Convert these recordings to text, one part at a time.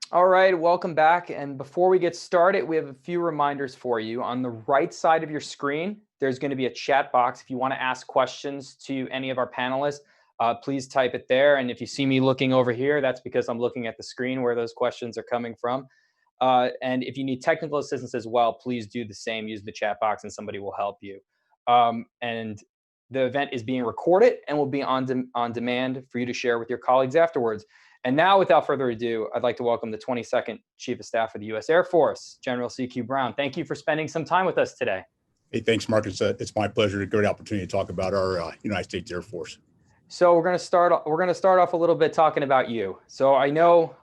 All right, welcome back. And before we get started, we have a few reminders for you. On the right side of your screen, there's going to be a chat box. If you want to ask questions to any of our panelists, please type it there. And if you see me looking over here, that's because I'm looking at the screen where those questions are coming from. And if you need technical assistance as well, please do the same. Use the chat box and somebody will help you. And the event is being recorded and will be on demand for you to share with your colleagues afterwards. And now, without further ado, I'd like to welcome the 22nd Chief of Staff of the U.S. Air Force, General C.Q. Brown. Thank you for spending some time with us today. Hey, thanks, Mark. It's my pleasure. A great opportunity to talk about our United States Air Force. So we're going to start off a little bit talking about you. So I know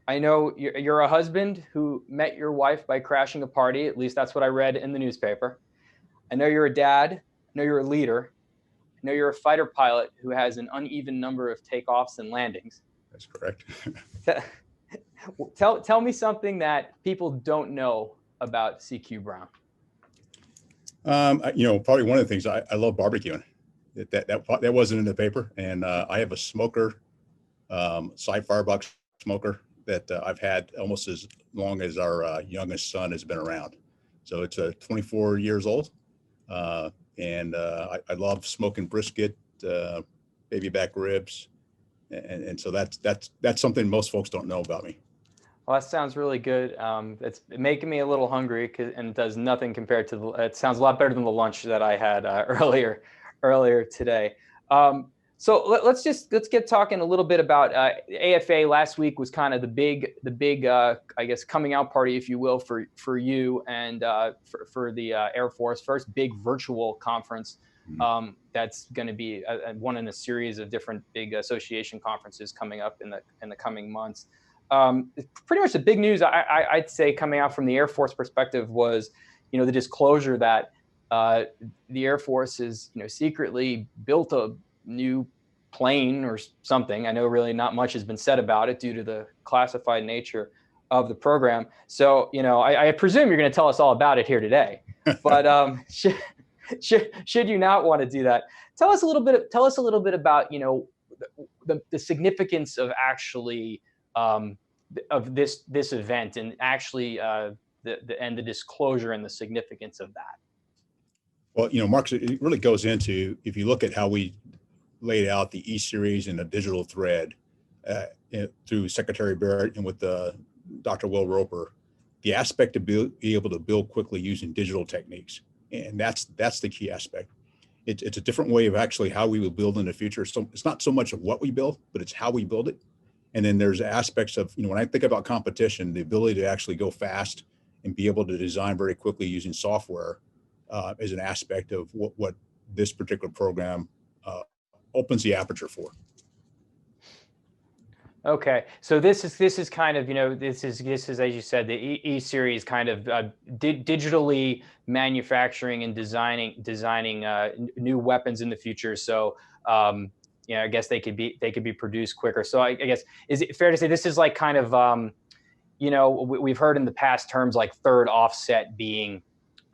you're a husband who met your wife by crashing a party. At least that's what I read in the newspaper. I know you're a dad. I know you're a leader. I know you're a fighter pilot who has an uneven number of takeoffs and landings. That's correct. Tell me something that people don't know about CQ Brown. Probably one of the things I love barbecuing. That wasn't in the paper, and I have a smoker, side firebox smoker that I've had almost as long as our youngest son has been around. So it's 24 years old, and I love smoking brisket, baby back ribs, and so that's something most folks don't know about me. Well, that sounds really good. It's making me a little hungry, and it does nothing compared to it sounds a lot better than the lunch that I had earlier today. So let's get talking a little bit about AFA. Last week was kind of the big I guess coming out party, if you will, for you and for the Air Force. First big virtual conference. That's going to be one in a series of different big association conferences coming up in the coming months. Pretty much the big news I'd say coming out from the Air Force perspective was, the disclosure that the Air Force is, secretly built a new plane or something. I know really not much has been said about it due to the classified nature of the program. So, I presume you're going to tell us all about it here today. But should you not want to do that, tell us a little bit about, the significance of actually of this event and actually the disclosure and the significance of that. Well, Mark, it really goes into, if you look at how we laid out the ESeries and the digital thread through Secretary Barrett and with Dr. Will Roper, the aspect of be able to build quickly using digital techniques. And that's the key aspect. It's a different way of actually how we will build in the future. So it's not so much of what we build, but it's how we build it. And then there's aspects of, when I think about competition, the ability to actually go fast and be able to design very quickly using software is an aspect of what this particular program opens the aperture for. Okay, so this is kind of, this is as you said, the ESeries kind of digitally manufacturing and designing new weapons in the future. So I guess they could be produced quicker. So I guess, is it fair to say this is like kind of we've heard in the past terms like third offset being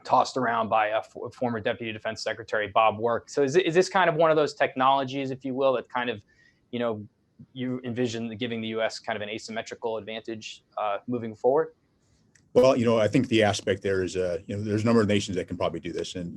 tossed around by a former Deputy Defense Secretary Bob Work. So is this kind of one of those technologies, if you will, that kind of you envision giving the U.S. kind of an asymmetrical advantage moving forward? Well, I think the aspect there is, there's a number of nations that can probably do this. And,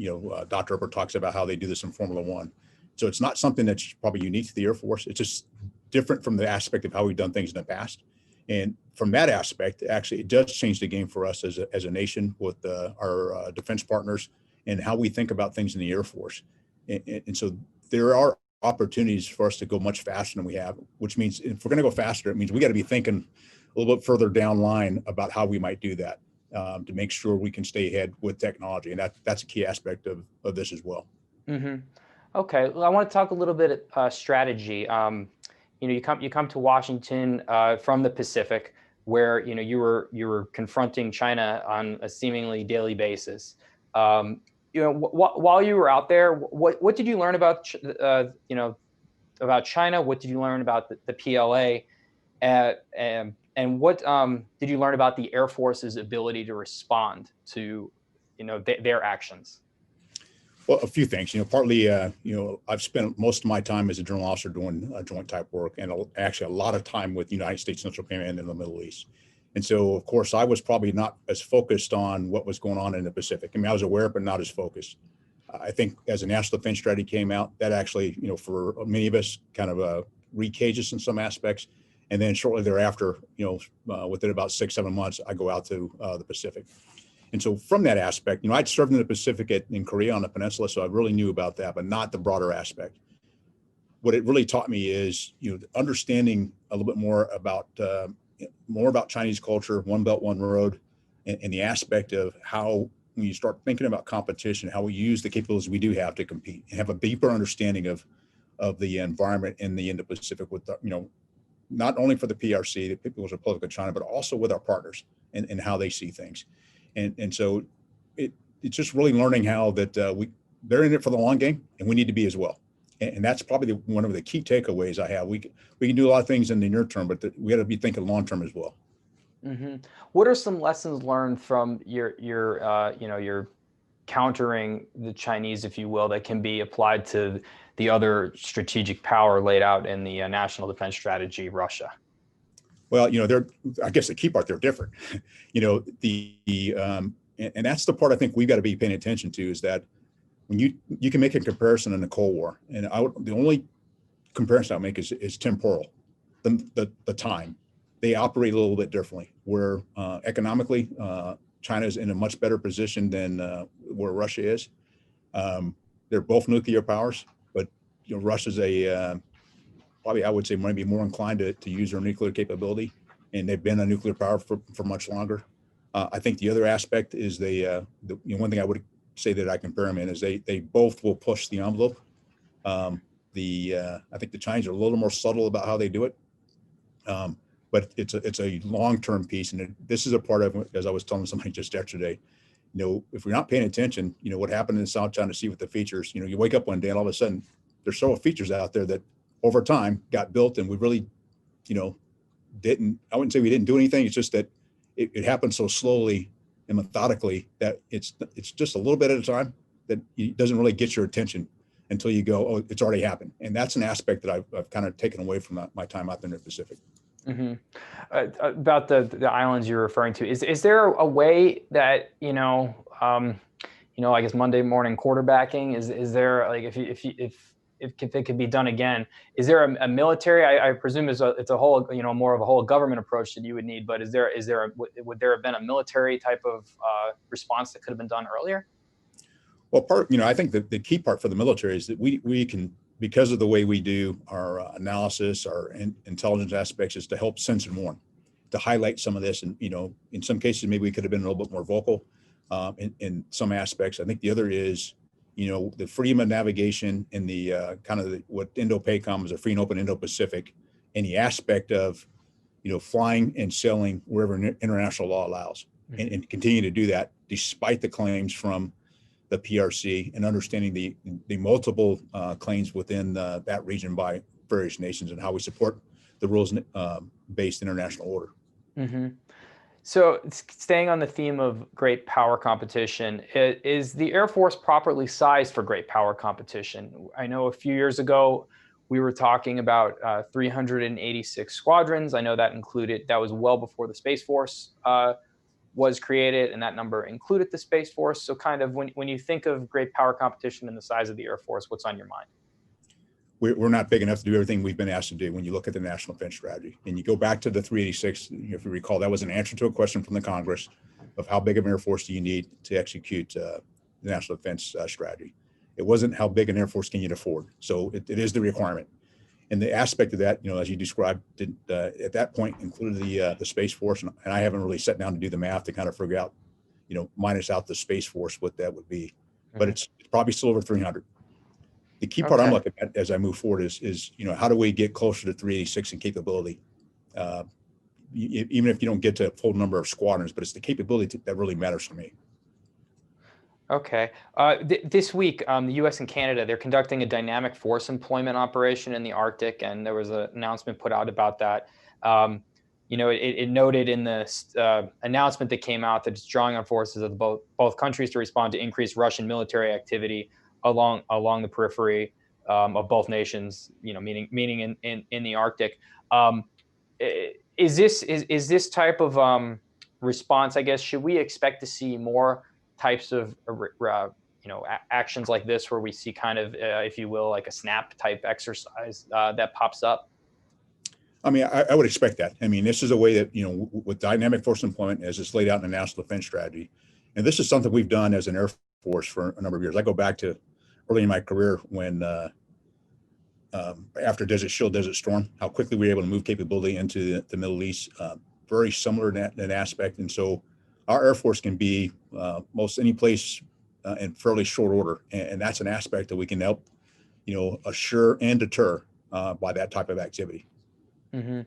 Dr. Roper talks about how they do this in Formula One. So it's not something that's probably unique to the Air Force. It's just different from the aspect of how we've done things in the past. And from that aspect, actually, it does change the game for us as a nation with our defense partners and how we think about things in the Air Force. And so there are opportunities for us to go much faster than we have, which means if we're going to go faster, it means we got to be thinking a little bit further down line about how we might do that to make sure we can stay ahead with technology. And that's a key aspect of this as well. Mm-hmm. Okay, well, I want to talk a little bit strategy. You come to Washington from the Pacific, where you were confronting China on a seemingly daily basis. While you were out there, what did you learn about about China? What did you learn about the PLA, and what did you learn about the Air Force's ability to respond to their actions? Well, a few things. Partly, I've spent most of my time as a general officer doing joint type work, and actually a lot of time with United States Central Command in the Middle East. And so, of course, I was probably not as focused on what was going on in the Pacific. I mean, I was aware, but not as focused. I think as a national defense strategy came out, that actually, for many of us, kind of recaged us in some aspects. And then shortly thereafter, within about 6-7 months, I go out to the Pacific. And so from that aspect, I'd served in the Pacific in Korea on the peninsula, so I really knew about that, but not the broader aspect. What it really taught me is, understanding a little bit more about Chinese culture, one belt, one road, and the aspect of how, when you start thinking about competition, how we use the capabilities we do have to compete and have a deeper understanding of the environment in the Indo-Pacific with, not only for the PRC, the People's Republic of China, but also with our partners and how they see things. And so it's just really learning how that they're in it for the long game, and we need to be as well. And that's probably one of the key takeaways I have. We can do a lot of things in the near term, but we got to be thinking long term as well. Mm-hmm. What are some lessons learned from your countering the Chinese, if you will, that can be applied to the other strategic power laid out in the National Defense Strategy, Russia? Well, I guess the key part, they're different. And that's the part I think we've got to be paying attention to, is that when you can make a comparison in the Cold War, and the only comparison I'll make is temporal, the time. They operate a little bit differently, where economically, China is in a much better position than where Russia is. They're both nuclear powers, but Russia's probably, I would say, might be more inclined to use their nuclear capability, and they've been a nuclear power for much longer. I think the other aspect is one thing I would say that I compare them in is they both will push the envelope. I think the Chinese are a little more subtle about how they do it. But it's a long-term piece. And this is a part of, as I was telling somebody just yesterday, if we're not paying attention, what happened in the South China Sea with the features, you wake up one day and all of a sudden there's several features out there that over time got built, and we really, I wouldn't say we didn't do anything. It's just that it happened so slowly and methodically that it's just a little bit at a time that it doesn't really get your attention until you go, oh, it's already happened. And that's an aspect that I've kind of taken away from my time out there in the Pacific. Mm-hmm. About the islands you're referring to, is there a way that I guess Monday morning quarterbacking is there, like, if it could be done again, is there a military? I presume it's a whole more of a whole government approach that you would need, but would there have been a military type of response that could have been done earlier? Well, I think the key part for the military is that we can, because of the way we do our analysis, our intelligence aspects, is to help sense and warn, to highlight some of this. And, in some cases, maybe we could have been a little bit more vocal in some aspects. I think the other is, the freedom of navigation and the what Indo-PACOM is, a free and open Indo-Pacific, and the aspect of, flying and sailing wherever international law allows, mm-hmm. and continue to do that despite the claims from the PRC, and understanding the multiple claims within that region by various nations, and how we support the rules-based international order. Mm-hmm. So, staying on the theme of great power competition, is the Air Force properly sized for great power competition? I know a few years ago we were talking about 386 squadrons. I know that was well before the Space Force was created, and that number included the Space Force. So kind of when you think of great power competition and the size of the Air Force, what's on your mind? We're not big enough to do everything we've been asked to do when you look at the National Defense Strategy. And you go back to the 386, if you recall, that was an answer to a question from the Congress of how big of an Air Force do you need to execute the National Defense Strategy. It wasn't how big an Air Force can you afford. So it is the requirement. And the aspect of that, as you described, at that point included the Space Force. And I haven't really sat down to do the math to kind of figure out, minus out the Space Force, what that would be. Mm-hmm. But it's probably still over 300. The key part I'm looking at as I move forward is how do we get closer to 386 in capability? Even if you don't get to a full number of squadrons, but it's the capability that really matters to me. Okay. This week, the U.S. and Canada, they're conducting a dynamic force employment operation in the Arctic, and there was an announcement put out about that. It noted in the announcement that came out that it's drawing on forces of both countries to respond to increased Russian military activity along the periphery of both nations. Meaning in the Arctic. is this type of response, I guess, should we expect to see more types of actions like this, where we see kind of, if you will, like a snap type exercise that pops up? I mean, I would expect that. I mean, this is a way that, with dynamic force employment as it's laid out in the National Defense Strategy, and this is something we've done as an Air Force for a number of years. I go back to early in my career when, after Desert Shield, Desert Storm, how quickly we were able to move capability into the Middle East, very similar in that aspect. And so our Air Force can be most any place in fairly short order. And that's an aspect that we can help, assure and deter by that type of activity. Mm-hmm.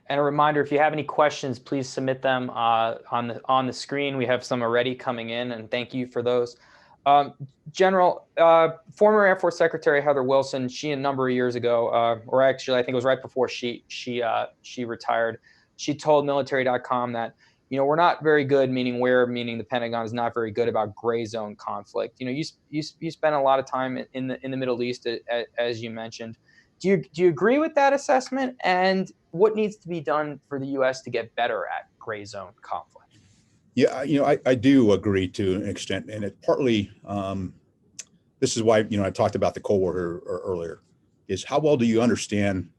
And a reminder, if you have any questions, please submit them on the screen. We have some already coming in, and thank you for those. General, former Air Force Secretary Heather Wilson, she a number of years ago, or actually I think it was right before she retired, she told military.com that, we're not very good, meaning the Pentagon is not very good about gray zone conflict. You spent a lot of time in the Middle East, as you mentioned. Do you agree with that assessment? And what needs to be done for the U.S. to get better at gray zone conflict? Yeah, I do agree to an extent, and it partly, this is why, I talked about the Cold War earlier, is how well do you understand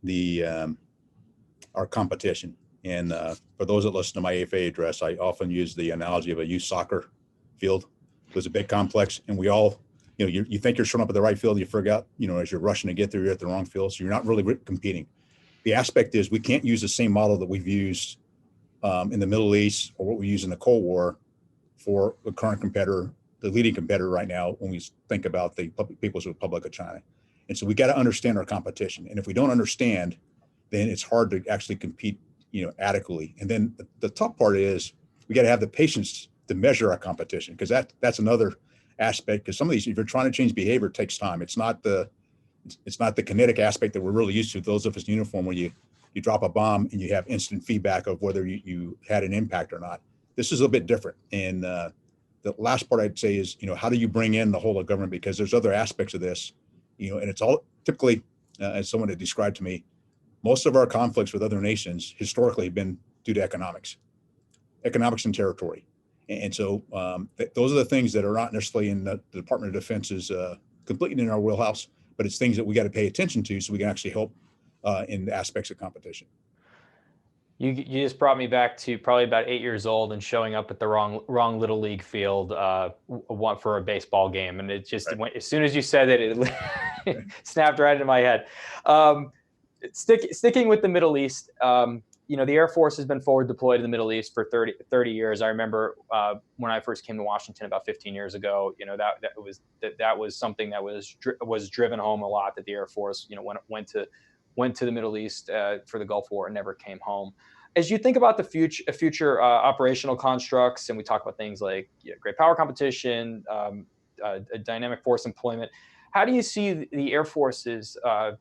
our competition? And for those that listen to my AFA address, I often use the analogy of a youth soccer field. It was a big complex, and we all, you think you're showing up at the right field, you forget, as you're rushing to get there, you're at the wrong field, so you're not really competing. The aspect is we can't use the same model that we've used in the Middle East, or what we use in the Cold War, for the current competitor, the leading competitor right now, when we think about the People's Republic of China. And so we got to understand our competition. And if we don't understand, then it's hard to actually compete, adequately. And then the tough part is we got to have the patience to measure our competition, because that's another aspect. Because some of these, if you're trying to change behavior, it takes time. It's not the kinetic aspect that we're really used to, those of us in uniform, when you drop a bomb and you have instant feedback of whether you had an impact or not. This is a bit different. And the last part I'd say is, how do you bring in the whole of government? Because there's other aspects of this, and it's all typically, as someone had described to me, most of our conflicts with other nations historically have been due to economics and territory. And so those are the things that are not necessarily in the Department of Defense's completely in our wheelhouse, but it's things that we got to pay attention to so we can actually help in the aspects of competition. You just brought me back to probably about 8 years old and showing up at the wrong little league field for a baseball game, and it just went, as soon as you said it, it snapped right into my head. Sticking with the Middle East, the Air Force has been forward deployed in the Middle East for 30 years. I remember when I first came to Washington about 15 years ago, that was something that was driven home a lot, that the Air Force, went to the Middle East for the Gulf War and never came home. As you think about the future operational constructs, and we talk about things like great power competition, dynamic force employment, how do you see the Air Force's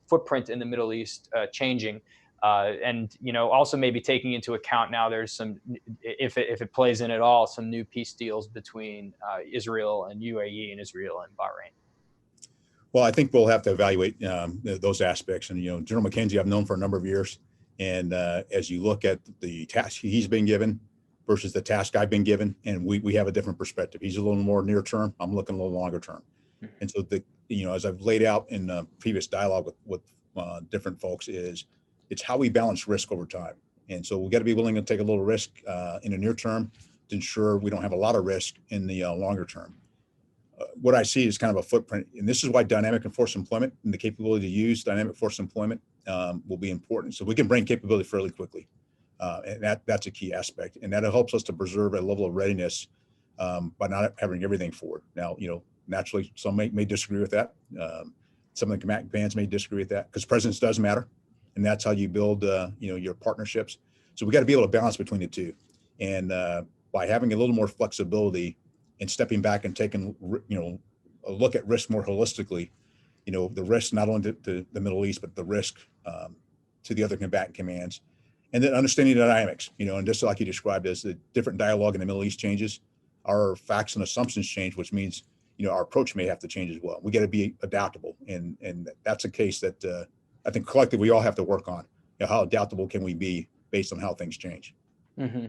footprint in the Middle East changing? And also maybe taking into account now there's some, if it plays in at all, some new peace deals between Israel and UAE, and Israel and Bahrain. Well, I think we'll have to evaluate those aspects. And, General McKenzie, I've known for a number of years. And as you look at the task he's been given versus the task I've been given, and we have a different perspective. He's a little more near term. I'm looking a little longer term. Mm-hmm. And so as I've laid out in previous dialogue with different folks, it's how we balance risk over time. And so we got to be willing to take a little risk in the near term to ensure we don't have a lot of risk in the longer term. What I see is kind of a footprint, and this is why dynamic and force employment and the capability to use dynamic force employment will be important. So we can bring capability fairly quickly, and that's a key aspect, and that helps us to preserve a level of readiness by not having everything forward. Now, naturally, some may disagree with that. Some of the combatants may disagree with that, because presence does matter, and that's how you build, your partnerships. So we got to be able to balance between the two, and by having a little more flexibility and stepping back and taking, a look at risk more holistically, the risk not only to the Middle East, but the risk to the other combatant commands, and then understanding the dynamics, and just like you described, as the different dialogue in the Middle East changes, our facts and assumptions change, which means, our approach may have to change as well. We got to be adaptable, and that's a case that I think collectively we all have to work on. How adaptable can we be based on how things change. Mm-hmm.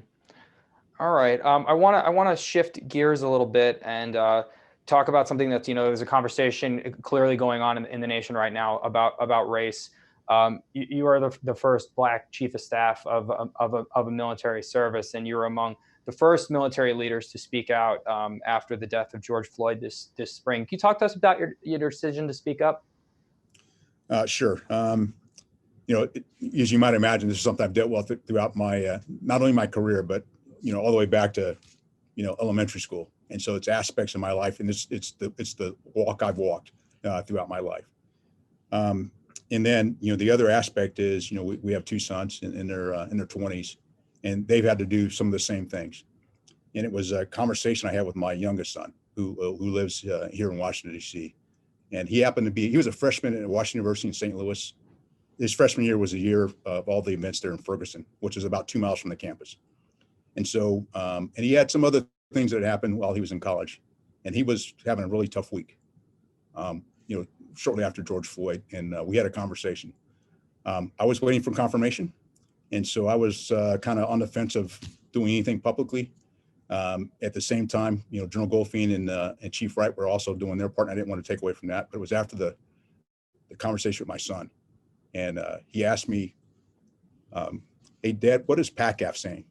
All right. I want to shift gears a little bit and talk about something that's, there's a conversation clearly going on in the nation right now about race. You are the first Black chief of staff of a military service, and you're among the first military leaders to speak out after the death of George Floyd this spring. Can you talk to us about your decision to speak up? Sure. As you might imagine, this is something I've dealt with throughout my not only my career, but all the way back to elementary school. And so it's aspects of my life, and it's the walk I've walked throughout my life. And then the other aspect is we have two sons in their 20s, and they've had to do some of the same things. And it was a conversation I had with my youngest son, who lives here in Washington D.C. And he was a freshman at Washington University in St. Louis. His freshman year was a year of all the events there in Ferguson, which is about 2 miles from the campus. And so, and he had some other things that happened while he was in college, and he was having a really tough week, shortly after George Floyd. And we had a conversation. I was waiting for confirmation. And so I was kind of on the fence of doing anything publicly. At the same time, General Goldfein and Chief Wright were also doing their part. And I didn't want to take away from that, but it was after the conversation with my son. And he asked me, hey, Dad, what is PACAF saying?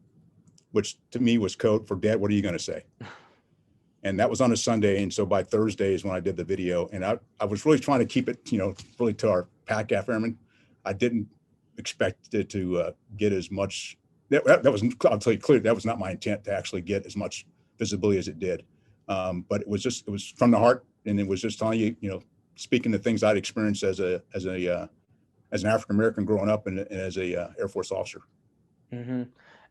Which to me was code for, Dad, what are you going to say? And that was on a Sunday. And so by Thursday is when I did the video. And I was really trying to keep it, really to our PACAF airmen. I didn't expect it to get as much. That was, I'll tell you clearly, that was not my intent to actually get as much visibility as it did. But it was from the heart. And it was just telling you, speaking to things I'd experienced as an African-American growing up and as a Air Force officer. Mm-hmm.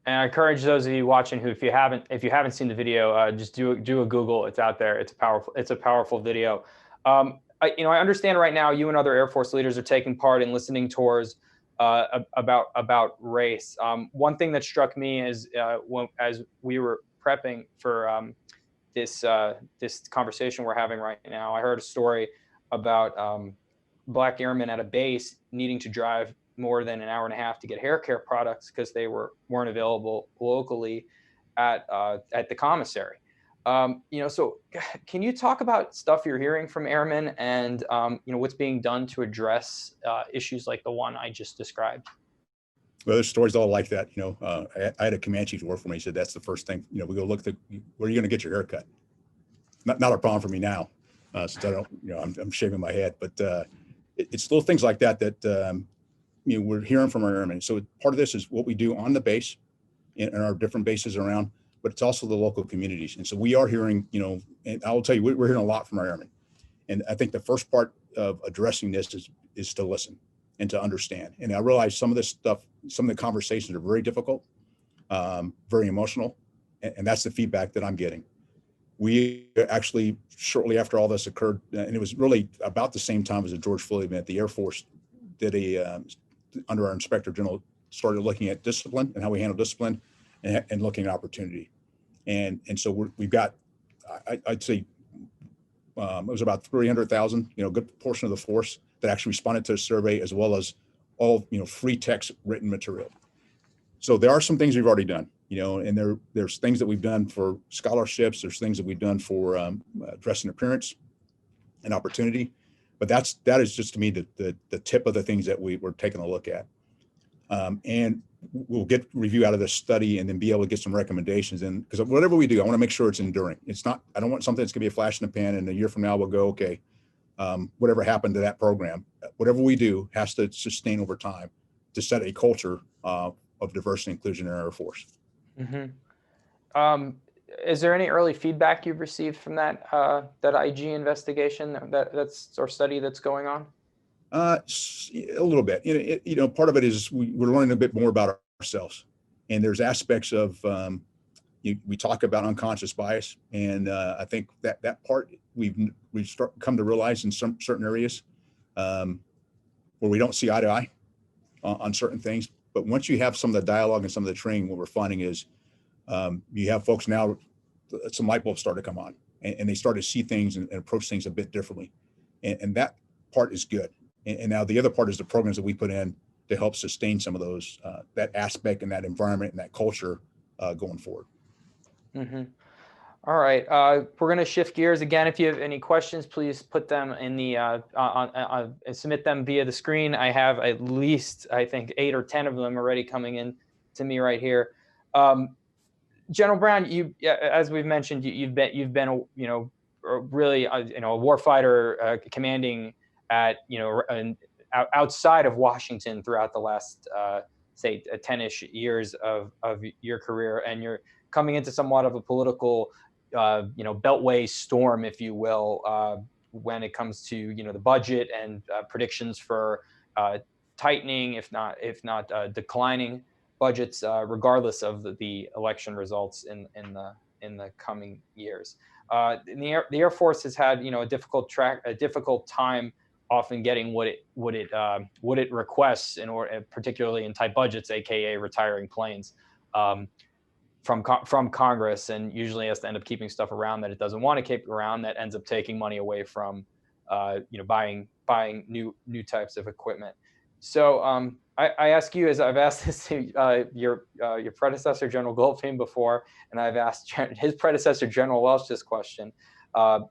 And I encourage those of you watching who, if you haven't seen the video, just do a Google. It's out there. It's a powerful video. I understand right now you and other Air Force leaders are taking part in listening tours about race. One thing that struck me is as we were prepping for this conversation we're having right now, I heard a story about Black airmen at a base needing to drive more than an hour and a half to get hair care products because they weren't available locally at the commissary. So can you talk about stuff you're hearing from airmen and what's being done to address issues like the one I just described? Well, there's stories all like that. I had a Comanche work for me. He said that's the first thing. We go look at where are you going to get your hair cut? Not a problem for me now, since I don't. I'm shaving my head, but it's little things like that we're hearing from our airmen. So part of this is what we do on the base in our different bases around, but it's also the local communities. And so we are hearing, and I will tell you, we're hearing a lot from our airmen. And I think the first part of addressing this is to listen and to understand. And I realize some of this stuff, some of the conversations are very difficult, very emotional. And that's the feedback that I'm getting. We actually, shortly after all this occurred, and it was really about the same time as the George Floyd event, the Air Force did under our Inspector General, started looking at discipline and how we handle discipline and looking at opportunity. And so we've got, I'd say, it was about 300,000, a good portion of the force that actually responded to the survey, as well as all, free text written material. So there are some things we've already done, and there's things that we've done for scholarships. There's things that we've done for dress and appearance and opportunity. But that is just, to me, the tip of the things that we're taking a look at. And we'll get review out of this study and then be able to get some recommendations. And because whatever we do, I want to make sure it's enduring. I don't want something that's going to be a flash in the pan and a year from now we'll go, okay, whatever happened to that program, whatever we do has to sustain over time to set a culture of diversity and inclusion in our Air Force. Mm-hmm. Is there any early feedback you've received from that IG investigation, that's or study that's going on? A little bit. Part of it is we're learning a bit more about ourselves, and there's aspects of we talk about unconscious bias, and I think that part we've come to realize in some certain areas where we don't see eye to eye on certain things. But once you have some of the dialogue and some of the training, what we're finding is you have folks now, some light bulbs start to come on, and they start to see things and approach things a bit differently, and that part is good. And now the other part is the programs that we put in to help sustain some of those, that aspect and that environment and that culture going forward. Mm-hmm. All right, we're going to shift gears again. If you have any questions, please put them in the submit them via the screen. I have at least, I think, 8 or 10 of them already coming in to me right here. General Brown, you, as we've mentioned, you've been really a warfighter commanding at outside of Washington throughout the last say 10-ish years of your career, and you're coming into somewhat of a political beltway storm, if you will, when it comes to the budget and predictions for tightening, if not declining budgets, regardless of the election results in the coming years. The Air Force has had a difficult time often getting what it requests particularly in tight budgets, aka retiring planes. From Congress, and usually has to end up keeping stuff around that it doesn't want to keep around, that ends up taking money away from buying new types of equipment. So I ask you, as I've asked this to your predecessor, General Goldfein, before, and I've asked his predecessor, General Welch, this question. How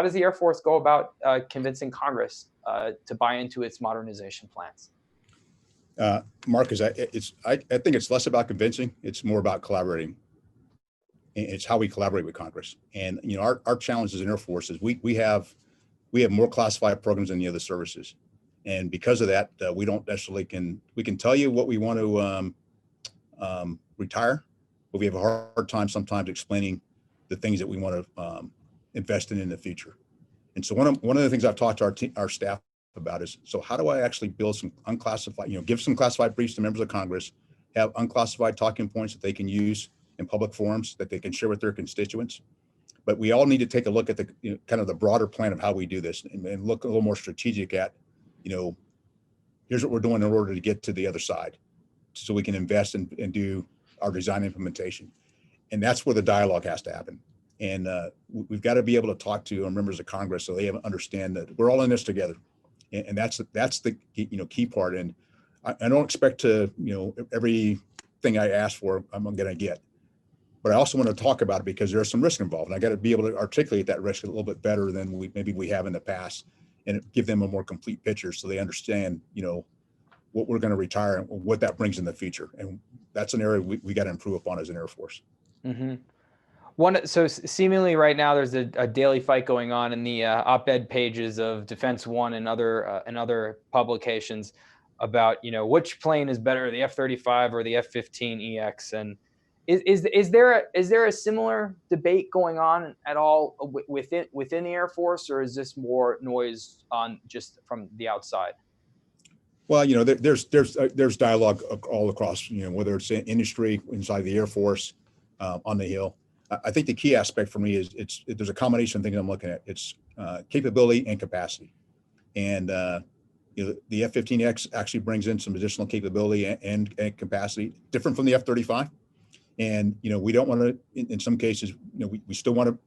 does the Air Force go about convincing Congress to buy into its modernization plans? Mark, I think it's less about convincing, it's more about collaborating. It's how we collaborate with Congress. And our challenge as an Air Force is we have more classified programs than the other services. And because of that, we don't necessarily we can tell you what we want to retire, but we have a hard time sometimes explaining the things that we want to invest in the future. And so one of the things I've talked to our staff about is, so how do I actually build some unclassified, give some classified briefs to members of Congress, have unclassified talking points that they can use in public forums that they can share with their constituents. But we all need to take a look at the kind of the broader plan of how we do this, and look a little more strategic at, here's what we're doing in order to get to the other side, so we can invest and do our design implementation. And that's where the dialogue has to happen. And we've got to be able to talk to our members of Congress so they understand that we're all in this together. And that's the key part. And I don't expect to everything I ask for I'm going to get, but I also want to talk about it because there's some risk involved, and I got to be able to articulate that risk a little bit better than we have in the past, and give them a more complete picture so they understand what we're going to retire and what that brings in the future. And that's an area we got to improve upon as an Air Force. Mm-hmm. So seemingly right now there's a daily fight going on in the op-ed pages of Defense One and other publications about which plane is better, the F-35 or the F-15EX. And is there a similar debate going on at all within the Air Force, or is this more noise on just from the outside? Well, there's dialogue all across, whether it's industry, inside the Air Force, on the Hill. I think the key aspect for me is there's a combination of things I'm looking at. It's capability and capacity. And the F-15X actually brings in some additional capability and capacity, different from the F-35. And we don't want to, in some cases, we still want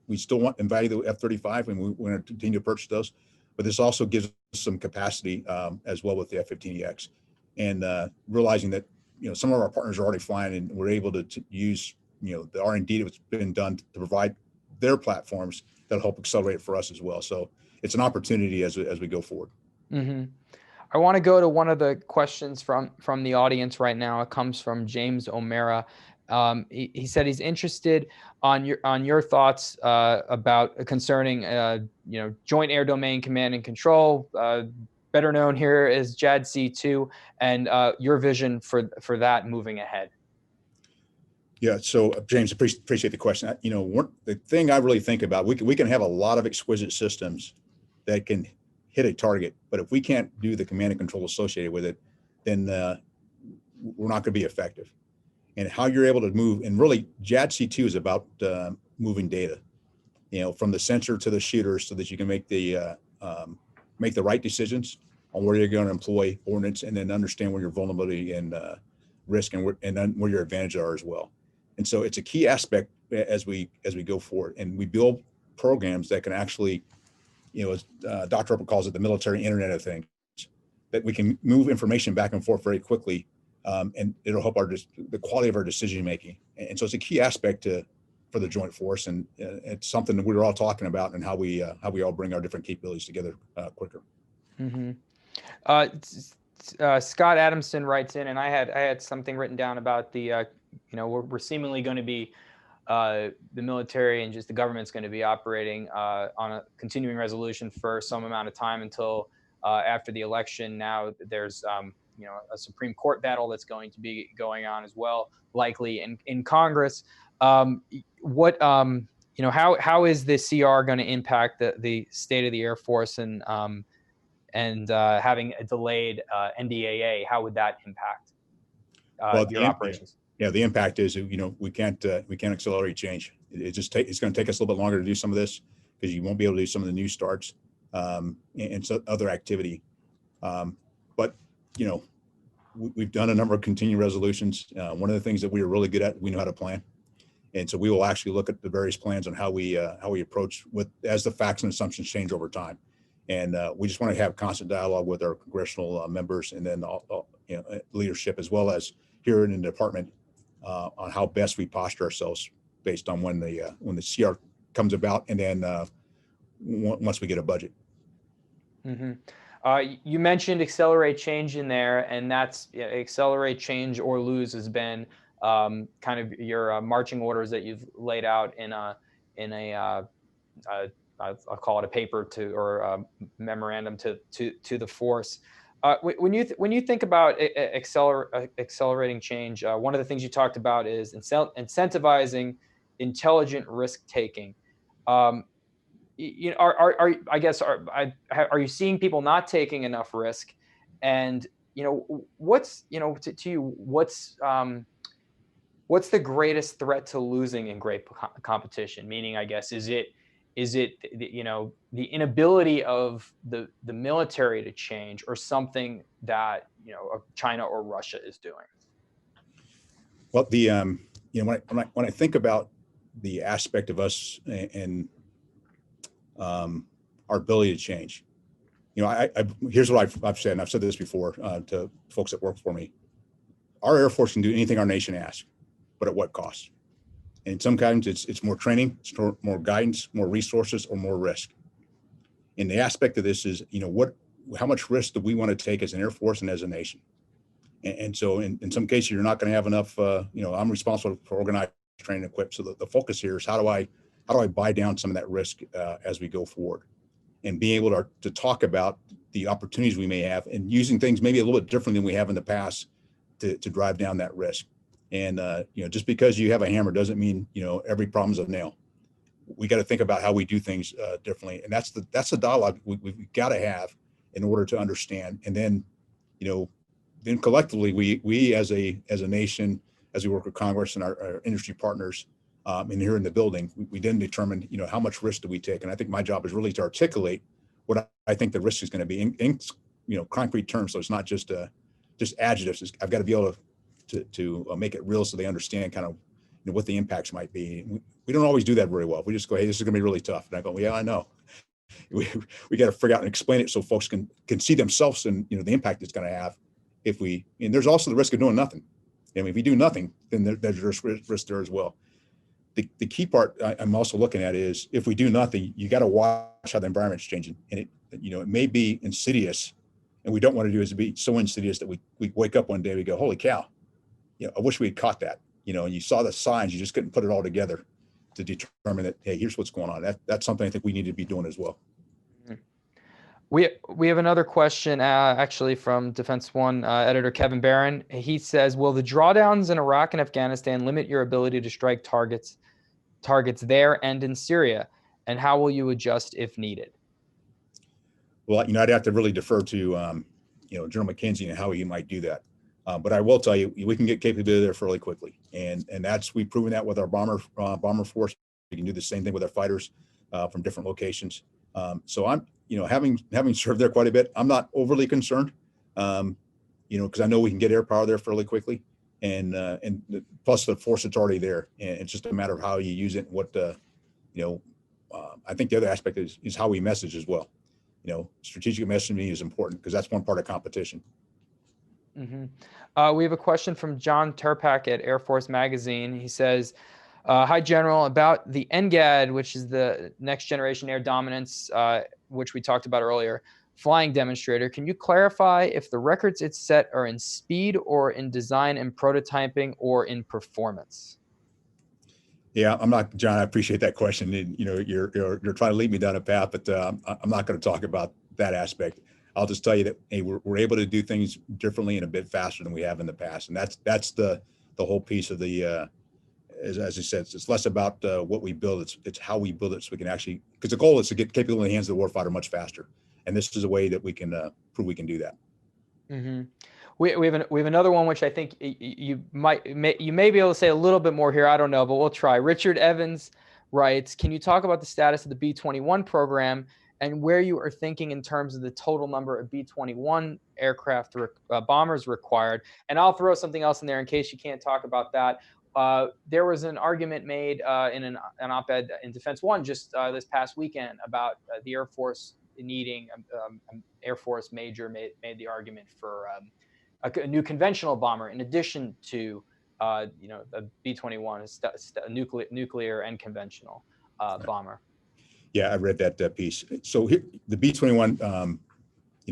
and value the F-35, and we want to continue to purchase those. But this also gives us some capacity as well with the F-15EX, and realizing that some of our partners are already flying, and we're able to use the R&D that's been done to provide their platforms that'll help accelerate it for us as well. So it's an opportunity as we go forward. Mm-hmm. I want to go to one of the questions from the audience right now. It comes from James O'Mara. He said he's interested on your thoughts about concerning Joint Air Domain Command and Control, better known here as JADC2, and your vision for that moving ahead. Yeah, so James, appreciate the question. The thing I really think about, we can have a lot of exquisite systems that can hit a target, but if we can't do the command and control associated with it, then we're not going to be effective. And how you're able to move, and really JADC2 is about moving data, from the sensor to the shooter, so that you can make the right decisions on where you're going to employ ordnance, and then understand where your vulnerability and risk and then where your advantages are as well. And so it's a key aspect as we go forward, and we build programs that can actually, as Dr. Upper calls it, the military Internet of Things, that we can move information back and forth very quickly, and it'll help the quality of our decision making. And so it's a key aspect for the joint force, and it's something that we were all talking about, and how we all bring our different capabilities together quicker. Mm-hmm. Scott Adamson writes in, and I had something written down about the we're seemingly going to be the military and just the government's going to be operating on a continuing resolution for some amount of time until after the election. Now there's a Supreme Court battle that's going to be going on as well, likely in Congress. How is the CR going to impact the state of the Air Force, and having a delayed NDAA? How would that impact your operations? Yeah, the impact is, we can't accelerate change. It's going to take us a little bit longer to do some of this, because you won't be able to do some of the new starts and so other activity. But we've done a number of continuing resolutions. One of the things that we are really good at, we know how to plan, and so we will actually look at the various plans on how we approach as the facts and assumptions change over time. And we just want to have constant dialogue with our congressional members, and then leadership, as well as here in the department, on how best we posture ourselves based on when the CR comes about, and then once we get a budget. Mm-hmm. You mentioned accelerate change in there, and that's accelerate change or lose has been kind of your marching orders that you've laid out in a I'll call it a paper or a memorandum to the force. When you think about accelerating change, one of the things you talked about is incentivizing intelligent risk taking. Are you seeing people not taking enough risk? And what's the greatest threat to losing in great competition? Meaning, I guess, is it the inability of the military to change, or something that China or Russia is doing? Well, when I think about the aspect of us and our ability to change, here's what I've said, and I've said this before to folks that work for me. Our Air Force can do anything our nation asks, but at what cost? And sometimes it's more training, it's more guidance, more resources, or more risk. And the aspect of this is, how much risk do we want to take as an Air Force and as a nation? And so in some cases, you're not going to have enough, I'm responsible for organized, training, and equip. So the focus here is how do I buy down some of that risk as we go forward, and being able to talk about the opportunities we may have, and using things maybe a little bit different than we have in the past to drive down that risk. And, just because you have a hammer doesn't mean, every problem's a nail. We got to think about how we do things differently. And that's the dialogue we've got to have in order to understand. And then, then collectively, we as a nation, as we work with Congress and our industry partners, and here in the building, we then determine, how much risk do we take? And I think my job is really to articulate what I think the risk is going to be in concrete terms. So it's not just adjectives. I've got to be able to make it real, so they understand kind of what the impacts might be. We don't always do that very well. We just go, hey, this is going to be really tough. And I go, well, yeah, I know. We got to figure out and explain it so folks can see themselves and the impact it's going to have and there's also the risk of doing nothing. I mean, if we do nothing, then there's risk there as well. The key part I'm also looking at is, if we do nothing, you got to watch how the environment's changing. And it may be insidious, and we don't want to do is be so insidious that we wake up one day, we go, holy cow, I wish we had caught that, and you saw the signs, you just couldn't put it all together to determine that, hey, here's what's going on. That's something I think we need to be doing as well. We have another question actually from Defense One editor Kevin Barron. He says, will the drawdowns in Iraq and Afghanistan limit your ability to strike targets there and in Syria? And how will you adjust if needed? Well, I'd have to really defer to General McKenzie and how he might do that. But I will tell you, we can get capability there fairly quickly, and we've proven that with our bomber force. We can do the same thing with our fighters from different locations. So I'm, having served there quite a bit, I'm not overly concerned, because I know we can get air power there fairly quickly, and plus the force that's already there, and it's just a matter of how you use it and what I think the other aspect is how we message as well. strategic messaging is important because that's one part of competition. We have a question from John Turpak at Air Force Magazine. He says, hi, General, about the NGAD, which is the Next Generation Air Dominance, which we talked about earlier, flying demonstrator. Can you clarify if the records it set are in speed or in design and prototyping or in performance? Yeah, I'm not, John, I appreciate that question. And, you're trying to lead me down a path, but I'm not going to talk about that aspect. I'll just tell you that, hey, we're able to do things differently and a bit faster than we have in the past. And that's the whole piece of the, as I said, it's less about what we build, it's how we build it so we can actually, because the goal is to get capable in the hands of the warfighter much faster. And this is a way that we can prove we can do that. We have another one, which I think you may be able to say a little bit more here. I don't know, but we'll try. Richard Evans writes, can you talk about the status of the B21 program and where you are thinking in terms of the total number of B21 aircraft bombers required? And I'll throw something else in there in case you can't talk about that. There was an argument made in an op-ed in Defense One just this past weekend about the Air Force needing an Air Force major made the argument for a new conventional bomber in addition to the B-21 nuclear and conventional bomber. Yeah, I read that piece. So here, the B-21,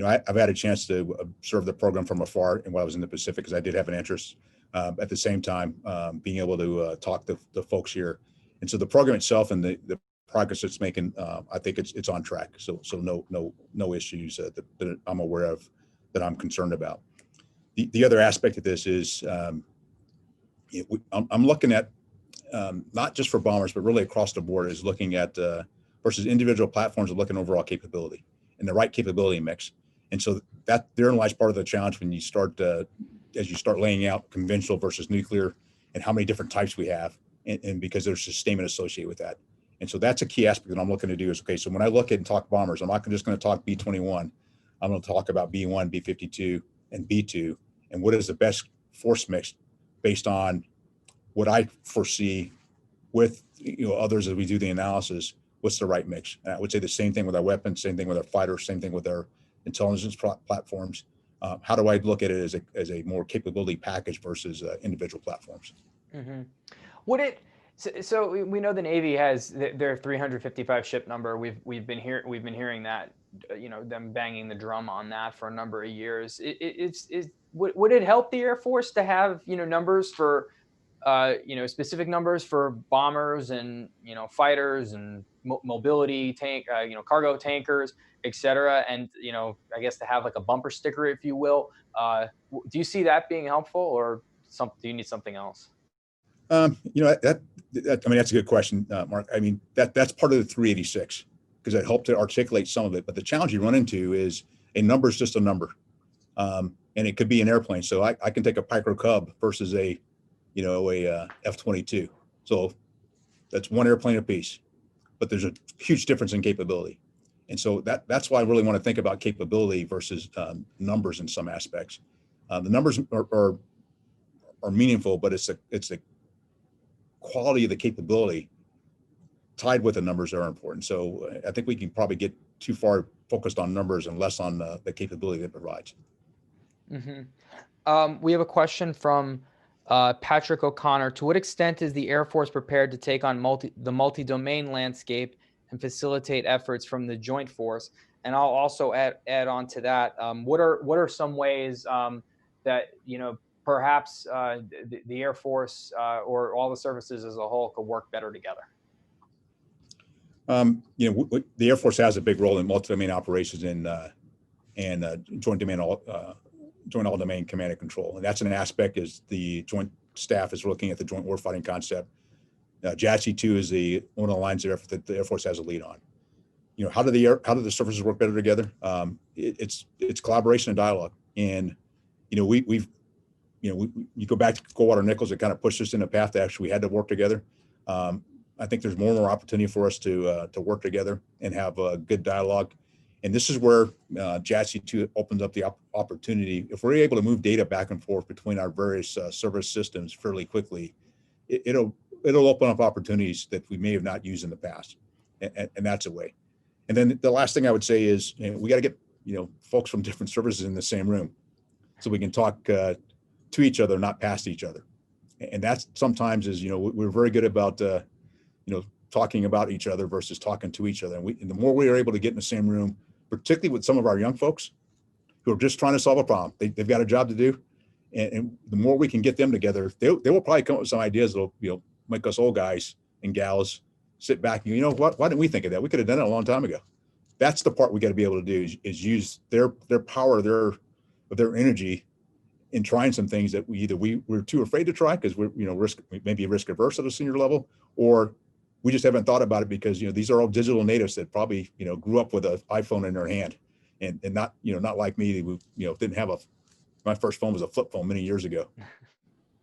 I've had a chance to observe the program from afar and while I was in the Pacific because I did have an interest. At the same time, being able to talk to the folks here, and so the program itself and the progress it's making, I think it's on track. So no issues that I'm aware of that I'm concerned about. The other aspect of this is I'm looking at not just for bombers, but really across the board is looking at versus individual platforms are looking overall capability and the right capability mix. And so that therein lies part of the challenge when you start as you start laying out conventional versus nuclear and how many different types we have, and because there's sustainment associated with that. And so that's a key aspect that I'm looking to do is, okay, so when I look at and talk bombers, I'm not just going to talk B-21. I'm going to talk about B-1, B-52, and B-2, and what is the best force mix based on what I foresee with others as we do the analysis, what's the right mix? And I would say the same thing with our weapons, same thing with our fighters, same thing with our intelligence platforms. How do I look at it as a more capability package versus individual platforms? Would it? So we know the Navy has their 355 ship number. We've been hearing that, them banging the drum on that for a number of years. Would it help the Air Force to have numbers for specific numbers for bombers and fighters and mobility tank, cargo tankers, etc. And I guess to have like a bumper sticker, if you will. Do you see that being helpful, or do you need something else? That's a good question, Mark. I mean, that's part of the 386 because it helped to articulate some of it. But the challenge you run into is a number is just a number, and it could be an airplane. So I can take a Piper Cub versus a F-22. So that's one airplane apiece, but there's a huge difference in capability. And so that's why I really want to think about capability versus numbers in some aspects. The numbers are meaningful, but it's the quality of the capability tied with the numbers are important. So I think we can probably get too far focused on numbers and less on the capability that it provides. We have a question from Patrick O'Connor. To what extent is the Air Force prepared to take on the multi-domain landscape and facilitate efforts from the Joint Force? And I'll also add on to that. What are some ways that perhaps the Air Force or all the services as a whole could work better together? The Air Force has a big role in multi-domain operations and joint all-domain command and control. And that's an aspect as the joint staff is looking at the joint warfighting concept. JADC2 is one of the lines there that the Air Force has a lead on. How do the services work better together? It's collaboration and dialogue. And you go back to Coldwater Nichols, it kind of pushed us in a path that actually we had to work together. I think there's more and more opportunity for us to work together and have a good dialogue. And this is where JADC2 opens up the opportunity. If we're able to move data back and forth between our various service systems fairly quickly, it'll open up opportunities that we may have not used in the past. And that's a way. And then the last thing I would say is, we got to get, folks from different services in the same room so we can talk to each other, not past each other. And that's sometimes is, we're very good about, talking about each other versus talking to each other. And the more we are able to get in the same room, particularly with some of our young folks who are just trying to solve a problem, they've got a job to do. And the more we can get them together, they will probably come up with some ideas that'll, make us old guys and gals sit back and why didn't we think of that? We could have done it a long time ago. That's the part we got to be able to do is use their power, their energy in trying some things that we're too afraid to try because we're, maybe risk averse at a senior level, or we just haven't thought about it because, these are all digital natives that probably, grew up with an iPhone in their hand and not, not like me, who, didn't have my first phone was a flip phone many years ago.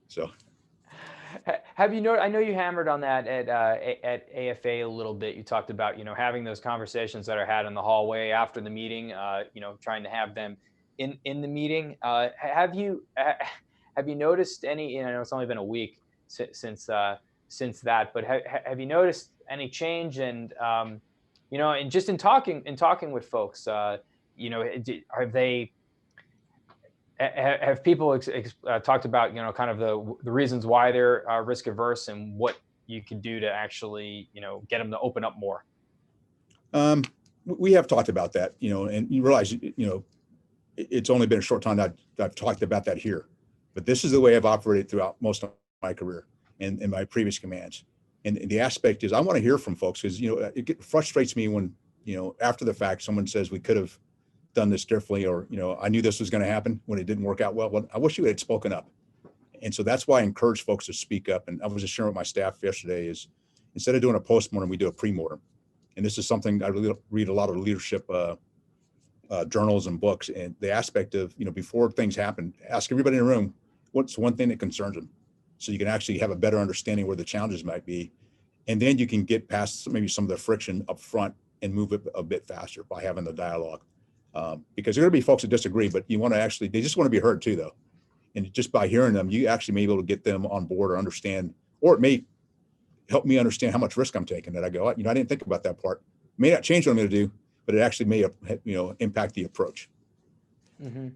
So. Have you I know you hammered on that at AFA a little bit. You talked about, having those conversations that are had in the hallway after the meeting, trying to have them in the meeting. Have you noticed any, I know it's only been a week since that, but have you noticed any change? And, and just in talking with folks, have people talked about, kind of the reasons why they're risk averse and what you can do to actually, get them to open up more? We have talked about that, and you realize, it's only been a short time that I've talked about that here, but this is the way I've operated throughout most of my career and in my previous commands. And the aspect is I want to hear from folks because, it frustrates me when, after the fact, someone says we could have done this differently, or, I knew this was going to happen when it didn't work out well. Well, I wish you had spoken up. And so that's why I encourage folks to speak up. And I was just sharing with my staff yesterday is instead of doing a postmortem, we do a pre-mortem. And this is something I really read a lot of leadership journals and books, and the aspect of, before things happen, ask everybody in the room, what's one thing that concerns them? So you can actually have a better understanding where the challenges might be. And then you can get past maybe some of the friction up front and move it a bit faster by having the dialogue. Because there are going to be folks that disagree, but you want to they just want to be heard too, though. And just by hearing them, you actually may be able to get them on board or understand, or it may help me understand how much risk I'm taking that I go, I didn't think about that part. It may not change what I'm going to do, but it actually may, impact the approach. Mm-hmm.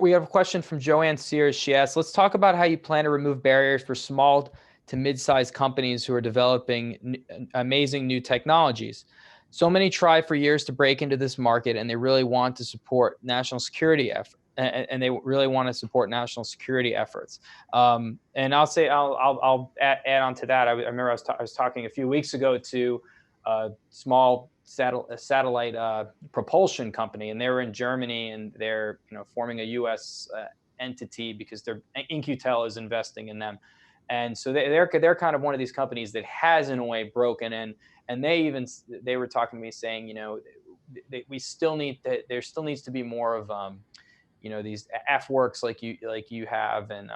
We have a question from Joanne Sears. She asks, let's talk about how you plan to remove barriers for small to mid-sized companies who are developing amazing new technologies. So many try for years to break into this market, and they really want to support national security efforts. And they really want to support national security efforts. And I'll add on to that. I remember I was talking a few weeks ago to a small satellite propulsion company, and they were in Germany, and they're forming a U.S. entity because In-Q-Tel is investing in them. And so they're kind of one of these companies that has in a way broken in. And they were talking to me saying, there still needs to be more of these F-works like you have, and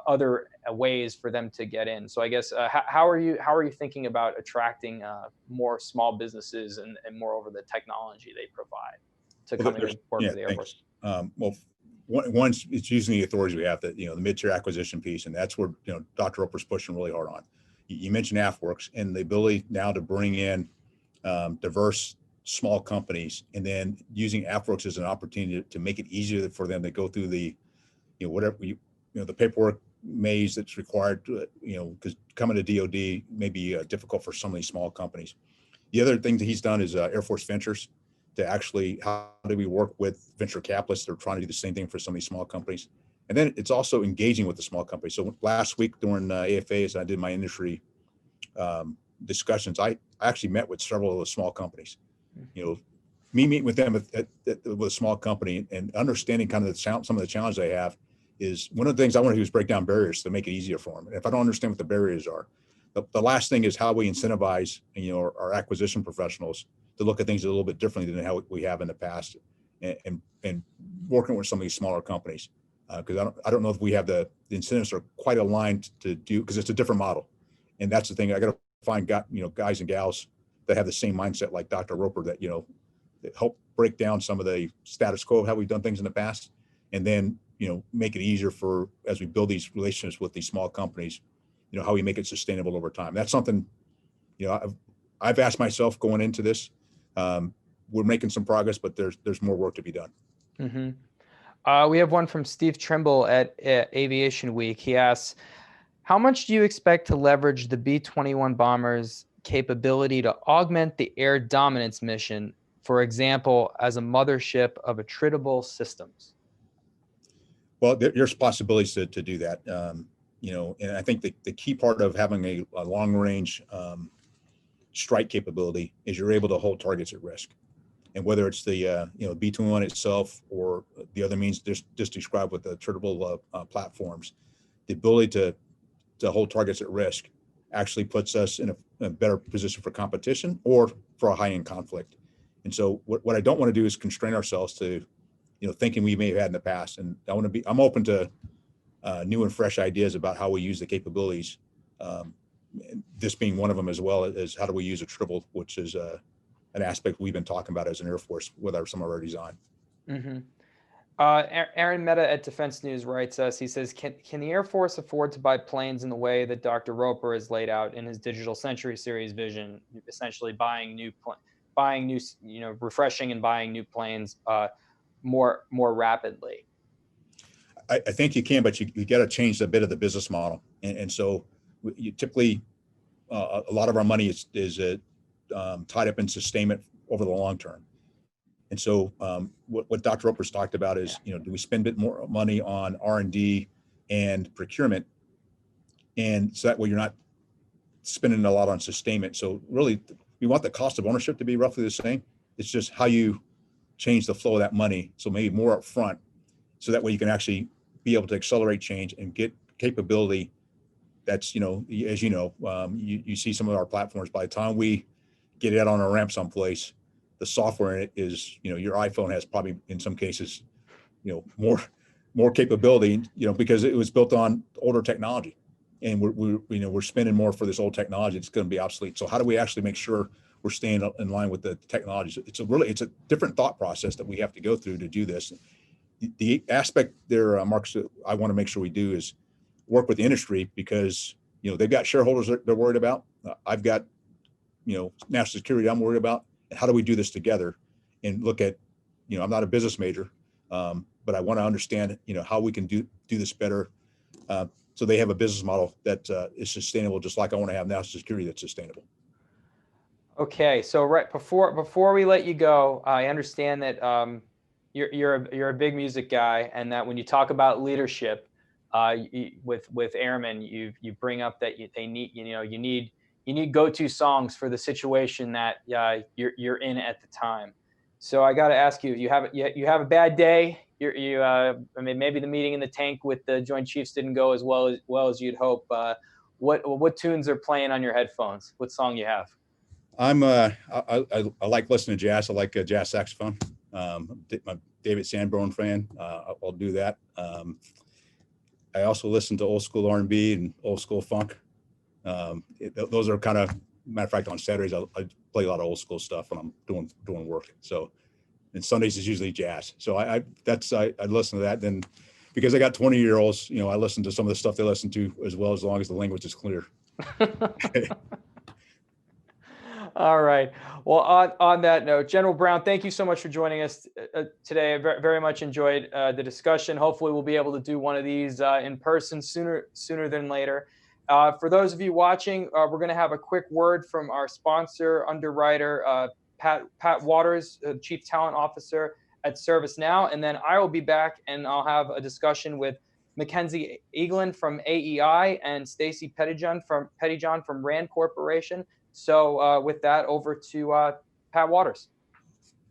other ways for them to get in. So I guess how are you thinking about attracting more small businesses and moreover the technology they provide to come in and work for the Air Force? Well, one, it's using the authorities we have, that the mid-tier acquisition piece, and that's where Dr. Roper's pushing really hard on. You mentioned AFWorks and the ability now to bring in diverse small companies, and then using AFWorks as an opportunity to make it easier for them to go through the, whatever the paperwork maze that's required to, because coming to DoD may be difficult for some of these small companies. The other thing that he's done is Air Force Ventures, to actually, how do we work with venture capitalists that are trying to do the same thing for some of these small companies. And then it's also engaging with the small companies. So last week during AFA, as I did my industry discussions, I actually met with several of the small companies. Me meeting with them with a small company and understanding kind of some of the challenges they have is one of the things I want to do is break down barriers to make it easier for them. And if I don't understand what the barriers are, the last thing is how we incentivize our acquisition professionals to look at things a little bit differently than how we have in the past, and working with some of these smaller companies. Because I don't know if we have the incentives are quite aligned to do, because it's a different model. And that's the thing. I got to find guys and gals that have the same mindset like Dr. Roper, that that help break down some of the status quo of how we've done things in the past, and then make it easier for, as we build these relationships with these small companies, how we make it sustainable over time. That's something I've asked myself going into this, we're making some progress, but there's more work to be done. We have one from Steve Trimble at Aviation Week. He asks, how much do you expect to leverage the B-21 bomber's capability to augment the air dominance mission, for example, as a mothership of attritable systems? Well, there's possibilities to do that. And I think the key part of having a long range strike capability is you're able to hold targets at risk. And whether it's the B-21 itself or the other means just described with the attritable platforms, the ability to hold targets at risk actually puts us in a better position for competition or for a high-end conflict. And so what I don't want to do is constrain ourselves to thinking we may have had in the past. And I'm open to new and fresh ideas about how we use the capabilities. This being one of them, as well as how do we use attritable, which is an aspect we've been talking about as an Air Force with some of our design. Aaron Mehta at Defense News writes us, he says, can the Air Force afford to buy planes in the way that Dr. Roper has laid out in his Digital Century Series vision, essentially refreshing and buying new planes more rapidly? I think you can, but you got to change a bit of the business model. And so you typically, a lot of our money is tied up in sustainment over the long term. And so what Dr. Roper's talked about is, do we spend a bit more money on R&D and procurement? And so that way you're not spending a lot on sustainment. So really, we want the cost of ownership to be roughly the same. It's just how you change the flow of that money. So maybe more up front, so that way you can actually be able to accelerate change and get capability that's, as you see some of our platforms, by the time we get it out on a ramp someplace, the software in it is, your iPhone has probably in some cases, more capability, because it was built on older technology, and we're spending more for this old technology. It's going to be obsolete. So how do we actually make sure we're staying in line with the technology? It's a different thought process that we have to go through to do this. The aspect there, Mark, I want to make sure we do is work with the industry, because they've got shareholders they're worried about. I've got national security I'm worried about. How do we do this together and look at, I'm not a business major, but I want to understand, how we can do this better, so they have a business model that is sustainable, just like I want to have national security that's sustainable. Okay, so right before we let you go, I understand that you're a big music guy, and that when you talk about leadership with airmen, you bring up that they need you need go-to songs for the situation that you're in at the time. So I got to ask you, you have a bad day. I mean, maybe the meeting in the tank with the Joint Chiefs didn't go as well as you'd hope. What tunes are playing on your headphones? What song you have? I like listening to jazz. I like jazz saxophone. I'm a David Sanborn fan. I'll do that. I also listen to old school R&B and old school funk. Those are kind of, matter of fact, on Saturdays I play a lot of old school stuff when I'm doing work. So, and Sundays is usually jazz. So I listen to that. Then, because I got 20-year-olds, I listen to some of the stuff they listen to as long as the language is clear. All right. Well, on that note, General Brown, thank you so much for joining us today. I very much enjoyed the discussion. Hopefully, we'll be able to do one of these in person sooner than later. For those of you watching, we're going to have a quick word from our sponsor, underwriter, Pat Waters, Chief Talent Officer at ServiceNow, and then I will be back and I'll have a discussion with Mackenzie Eaglin from AEI and Stacy Pettyjohn from RAND Corporation. So with that, over to Pat Waters.